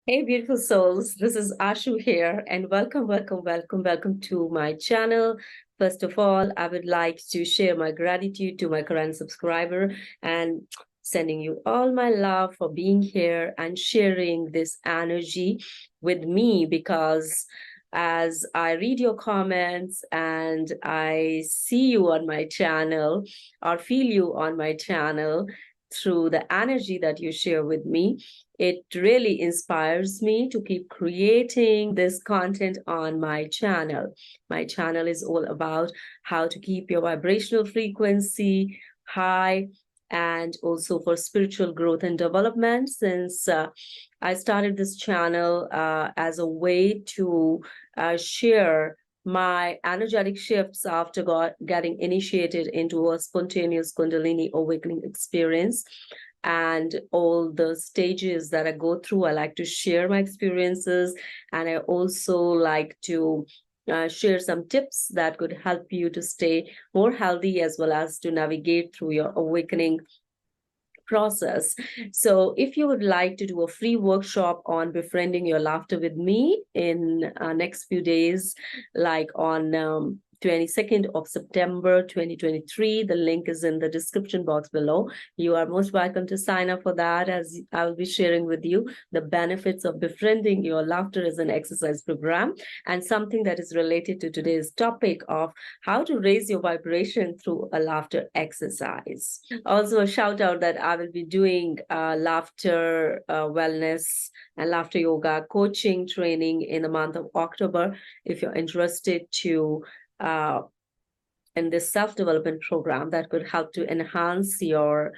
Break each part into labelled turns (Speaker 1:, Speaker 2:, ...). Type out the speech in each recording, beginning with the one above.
Speaker 1: Hey, beautiful souls. This is Ashoo here, and welcome to my channel. First of all, I would like to share my gratitude to my current subscriber and sending you all my love for being here and sharing this energy with me because as I read your comments and I see you on my channel or feel you on my channel through the energy that you share with me, it really inspires me to keep creating this content on my channel. My channel is all about how to keep your vibrational frequency high and also for spiritual growth and development. Since I started this channel as a way to share my energetic shifts after getting initiated into a spontaneous Kundalini awakening experience and all the stages that I go through. I like to share my experiences, and I also like to share some tips that could help you to stay more healthy as well as to navigate through your awakening process. So if you would like to do a free workshop on befriending your laughter with me in next few days, like on 22nd of September 2023. The link is in the description box below. You are most welcome to sign up for that, as I will be sharing with you the benefits of befriending your laughter as an exercise program and something that is related to today's topic of how to raise your vibration through a laughter exercise. Also, a shout out that I will be doing laughter wellness and laughter yoga coaching training in the month of October. If you're interested to in this self-development program that could help to enhance your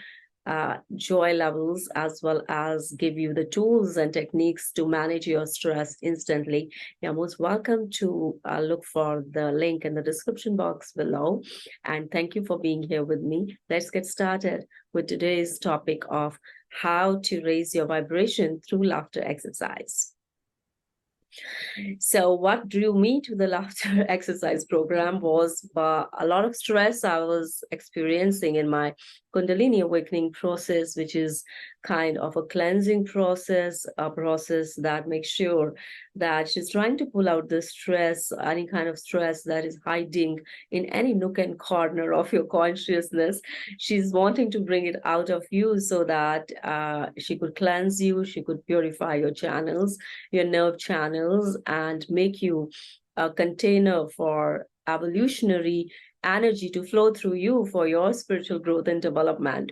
Speaker 1: joy levels as well as give you the tools and techniques to manage your stress instantly, you're most welcome to look for the link in the description box below. And thank you for being here with me. Let's get started with today's topic of how to raise your vibration through laughter exercise. So what drew me to the laughter exercise program was a lot of stress I was experiencing in my Kundalini awakening process, which is kind of a cleansing process, a process that makes sure that she's trying to pull out the stress, any kind of stress that is hiding in any nook and corner of your consciousness. She's wanting to bring it out of you so that she could cleanse you, she could purify your channels, your nerve channels, and make you a container for evolutionary energy to flow through you for your spiritual growth and development.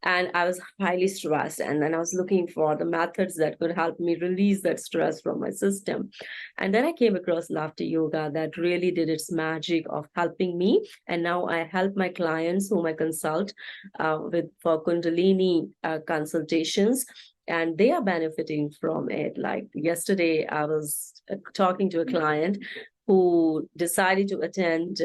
Speaker 1: And I was highly stressed, and then I was looking for the methods that could help me release that stress from my system. And then I came across laughter yoga that really did its magic of helping me, and now I help my clients whom I consult with for Kundalini consultations, and they are benefiting from it. Like yesterday, I was talking to a client who decided to attend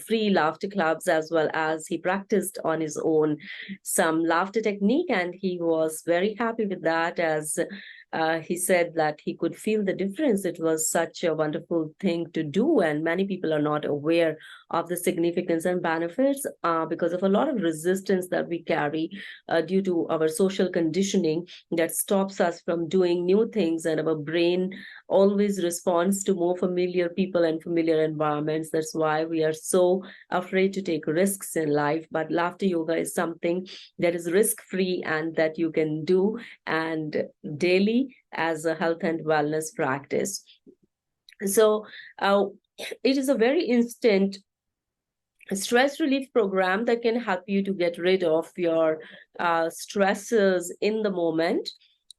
Speaker 1: free laughter clubs, as well as he practiced on his own some laughter technique, and he was very happy with that, as he said that he could feel the difference. It was such a wonderful thing to do, and many people are not aware of the significance and benefits because of a lot of resistance that we carry due to our social conditioning that stops us from doing new things, and our brain always responds to more familiar people and familiar environments. That's why we are so afraid to take risks in life. But laughter yoga is something that is risk-free and that you can do and daily as a health and wellness practice. So it is a very instant stress relief program that can help you to get rid of your stresses in the moment,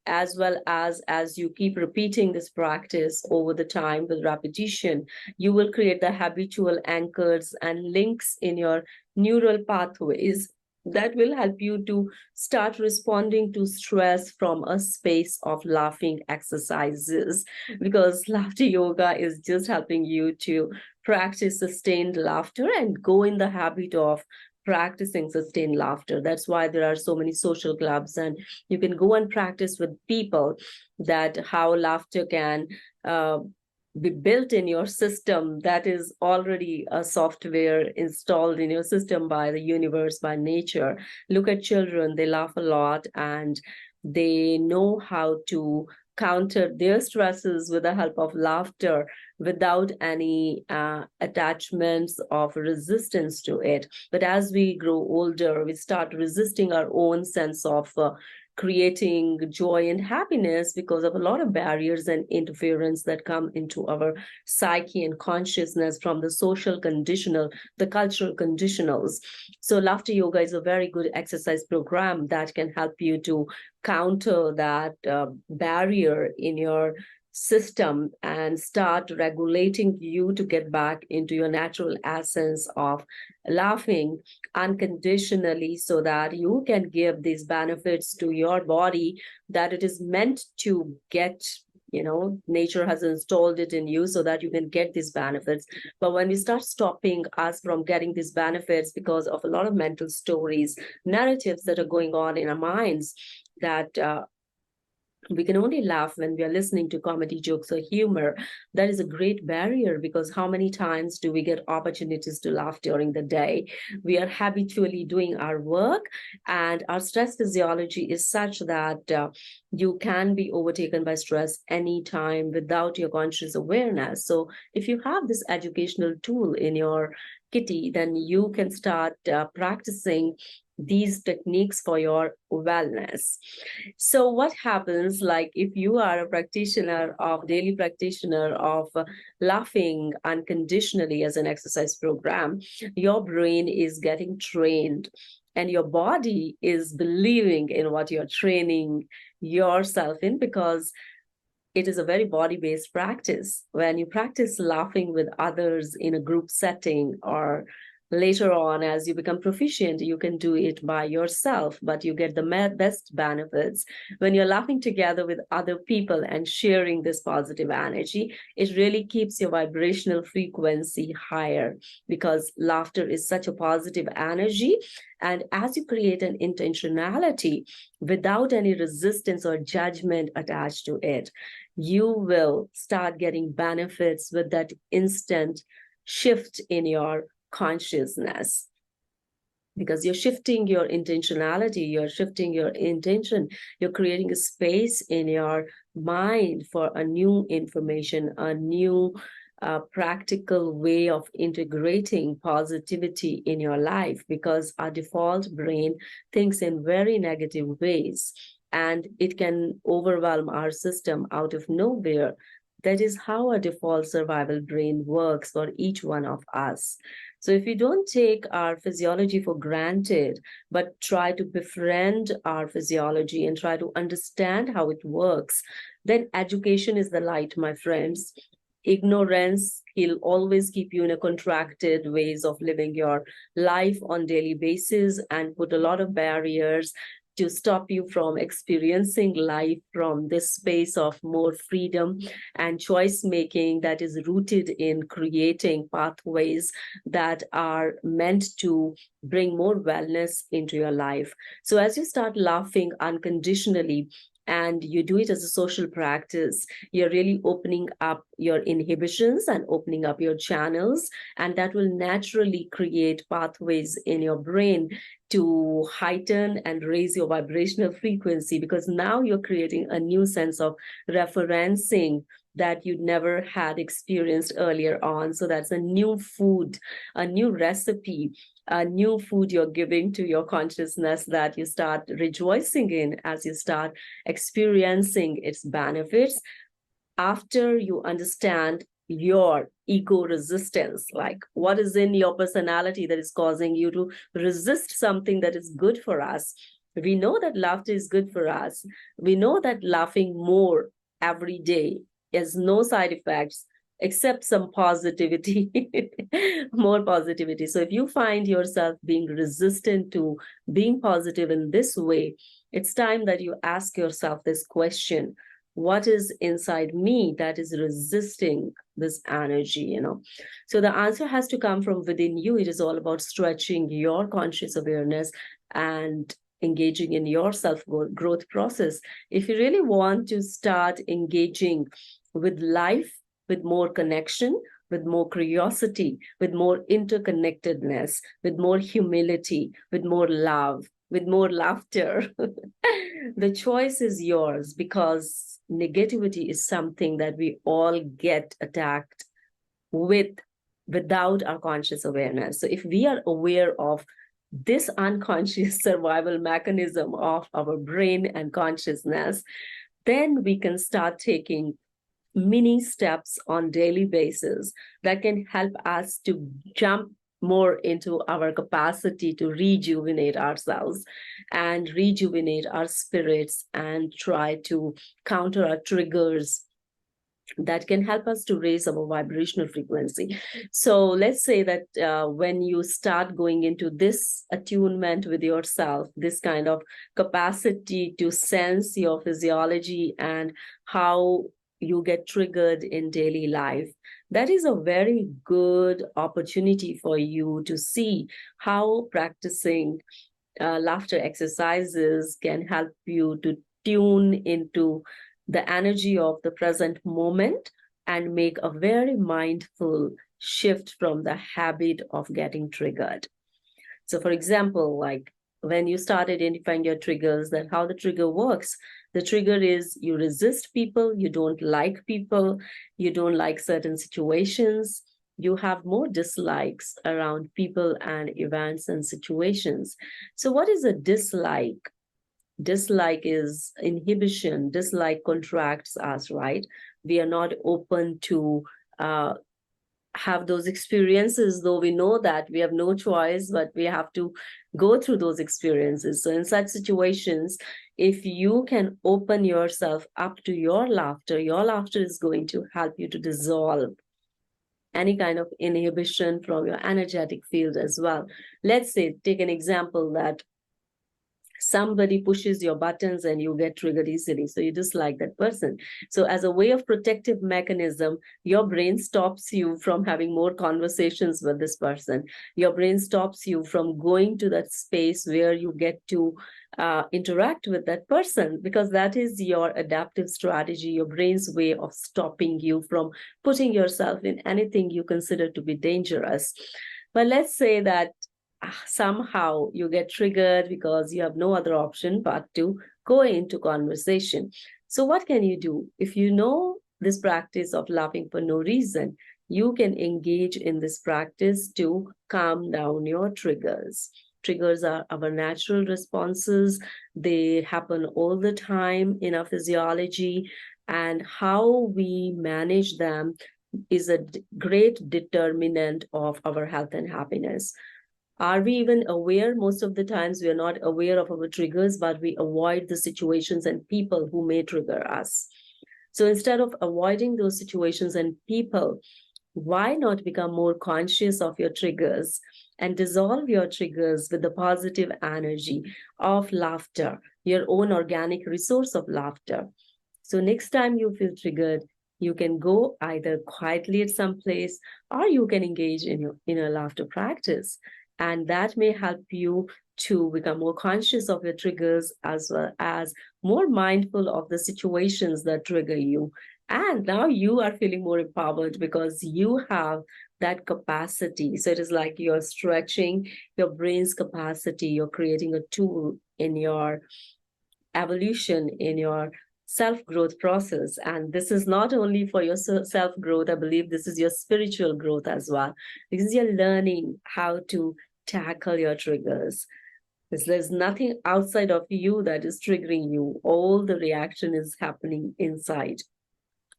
Speaker 1: as well as you keep repeating this practice over the time with repetition, you will create the habitual anchors and links in your neural pathways that will help you to start responding to stress from a space of laughing exercises, because laughter yoga is just helping you to practice sustained laughter and go in the habit of practicing sustained laughter. That's why there are so many social clubs, and you can go and practice with people that how laughter can be built in your system. That is already a software installed in your system by the universe, by nature. Look at children, they laugh a lot and they know how to counter their stresses with the help of laughter without any attachments of resistance to it. But as we grow older, we start resisting our own sense of creating joy and happiness because of a lot of barriers and interference that come into our psyche and consciousness from the social conditional, the cultural conditionals. So laughter yoga is a very good exercise program that can help you to counter that barrier in your system and start regulating you to get back into your natural essence of laughing unconditionally, so that you can give these benefits to your body that it is meant to get. Nature has installed it in you so that you can get these benefits. But when we start stopping us from getting these benefits because of a lot of mental stories, narratives that are going on in our minds, that we can only laugh when we are listening to comedy, jokes, or humor. That is a great barrier, because how many times do we get opportunities to laugh during the day? We are habitually doing our work, and our stress physiology is such that you can be overtaken by stress anytime without your conscious awareness. So if you have this educational tool in your kitty, then you can start practicing these techniques for your wellness. So what happens, like if you are a daily practitioner of laughing unconditionally as an exercise program, your brain is getting trained and your body is believing in what you're training yourself in, because it is a very body-based practice. When you practice laughing with others in a group setting, or later on, as you become proficient, you can do it by yourself, but you get the best benefits when you're laughing together with other people and sharing this positive energy. It really keeps your vibrational frequency higher, because laughter is such a positive energy. And as you create an intentionality without any resistance or judgment attached to it, you will start getting benefits with that instant shift in your consciousness, because you're shifting your intentionality, you're shifting your intention, you're creating a space in your mind for a new information, a new practical way of integrating positivity in your life, because our default brain thinks in very negative ways and it can overwhelm our system out of nowhere. That is how a default survival brain works for each one of us. So if we don't take our physiology for granted, but try to befriend our physiology and try to understand how it works, then education is the light, my friends. Ignorance will always keep you in a contracted ways of living your life on daily basis and put a lot of barriers to stop you from experiencing life from this space of more freedom and choice making that is rooted in creating pathways that are meant to bring more wellness into your life. So as you start laughing unconditionally, and you do it as a social practice, you're really opening up your inhibitions and opening up your channels, and that will naturally create pathways in your brain to heighten and raise your vibrational frequency, because now you're creating a new sense of referencing that you never had experienced earlier on. So that's a new food, a new recipe, a new food you're giving to your consciousness that you start rejoicing in as you start experiencing its benefits. After you understand your ego resistance, like what is in your personality that is causing you to resist something that is good for us. We know that laughter is good for us. We know that laughing more every day has no side effects except some positivity, more positivity. So if you find yourself being resistant to being positive in this way, it's time that you ask yourself this question: what is inside me that is resisting this energy? So the answer has to come from within you. It is all about stretching your conscious awareness and engaging in your self-growth process. If you really want to start engaging with life with more connection, with more curiosity, with more interconnectedness, with more humility, with more love, with more laughter. The choice is yours, because negativity is something that we all get attacked with without our conscious awareness. So if we are aware of this unconscious survival mechanism of our brain and consciousness, then we can start taking mini steps on daily basis that can help us to jump more into our capacity to rejuvenate ourselves and rejuvenate our spirits and try to counter our triggers that can help us to raise our vibrational frequency. So let's say that when you start going into this attunement with yourself, this kind of capacity to sense your physiology and how you get triggered in daily life, that is a very good opportunity for you to see how practicing laughter exercises can help you to tune into the energy of the present moment and make a very mindful shift from the habit of getting triggered. So for example, like when you start identifying your triggers, then how the trigger works. The trigger is you resist people, you don't like people, you don't like certain situations, you have more dislikes around people and events and situations. So what is a dislike? Dislike is inhibition. Dislike contracts us, right? We are not open to have those experiences, though we know that we have no choice, but we have to go through those experiences. So in such situations, if you can open yourself up to your laughter is going to help you to dissolve any kind of inhibition from your energetic field as well. Let's say, take an example that somebody pushes your buttons and you get triggered easily, so you dislike that person. So as a way of protective mechanism, your brain stops you from having more conversations with this person. Your brain stops you from going to that space where you get to interact with that person, because that is your adaptive strategy, your brain's way of stopping you from putting yourself in anything you consider to be dangerous. But let's say that somehow you get triggered because you have no other option but to go into conversation. So what can you do? If you know this practice of laughing for no reason, you can engage in this practice to calm down your triggers. Triggers are our natural responses. They happen all the time in our physiology, and how we manage them is a great determinant of our health and happiness. Are we even aware? Most of the times we are not aware of our triggers, but we avoid the situations and people who may trigger us. So instead of avoiding those situations and people, why not become more conscious of your triggers and dissolve your triggers with the positive energy of laughter, your own organic resource of laughter? So next time you feel triggered, you can go either quietly at some place, or you can engage in a laughter practice. And that may help you to become more conscious of your triggers, as well as more mindful of the situations that trigger you. And now you are feeling more empowered because you have that capacity. So it is like you're stretching your brain's capacity. You're creating a tool in your evolution, in your self-growth process. And this is not only for your self-growth, I believe this is your spiritual growth as well, because you're learning how to tackle your triggers. Because there's nothing outside of you that is triggering you. All the reaction is happening inside.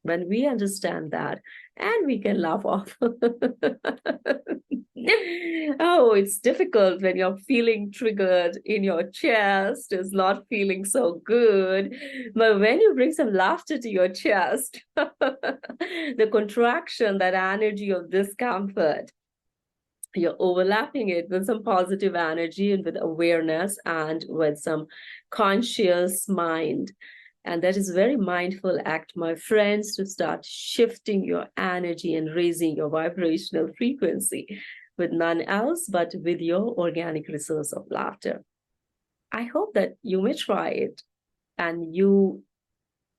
Speaker 1: When we understand that, and we can laugh off. Oh, it's difficult when you're feeling triggered in your chest, it's not feeling so good. But when you bring some laughter to your chest, the contraction, that energy of discomfort, you're overlapping it with some positive energy and with awareness and with some conscious mind. And that is a very mindful act, my friends, to start shifting your energy and raising your vibrational frequency with none else but with your organic resource of laughter. I hope that you may try it, and you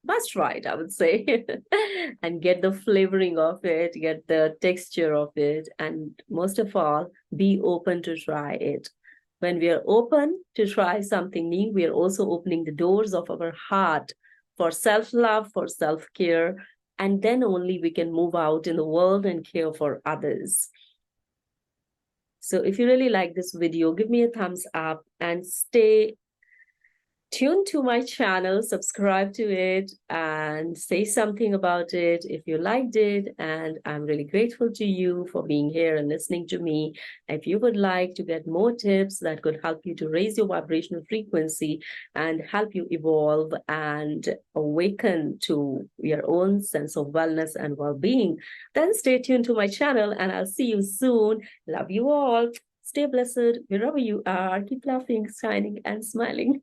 Speaker 1: must try it, I would say, and get the flavoring of it, get the texture of it, and most of all, be open to try it. When we are open to try something new, we are also opening the doors of our heart for self-love, for self-care, and then only we can move out in the world and care for others. So if you really like this video, give me a thumbs up and stay tune to my channel, subscribe to it, and say something about it if you liked it. And I'm really grateful to you for being here and listening to me. If you would like to get more tips that could help you to raise your vibrational frequency and help you evolve and awaken to your own sense of wellness and well-being, then stay tuned to my channel and I'll see you soon. Love you all. Stay blessed wherever you are. Keep laughing, shining, and smiling.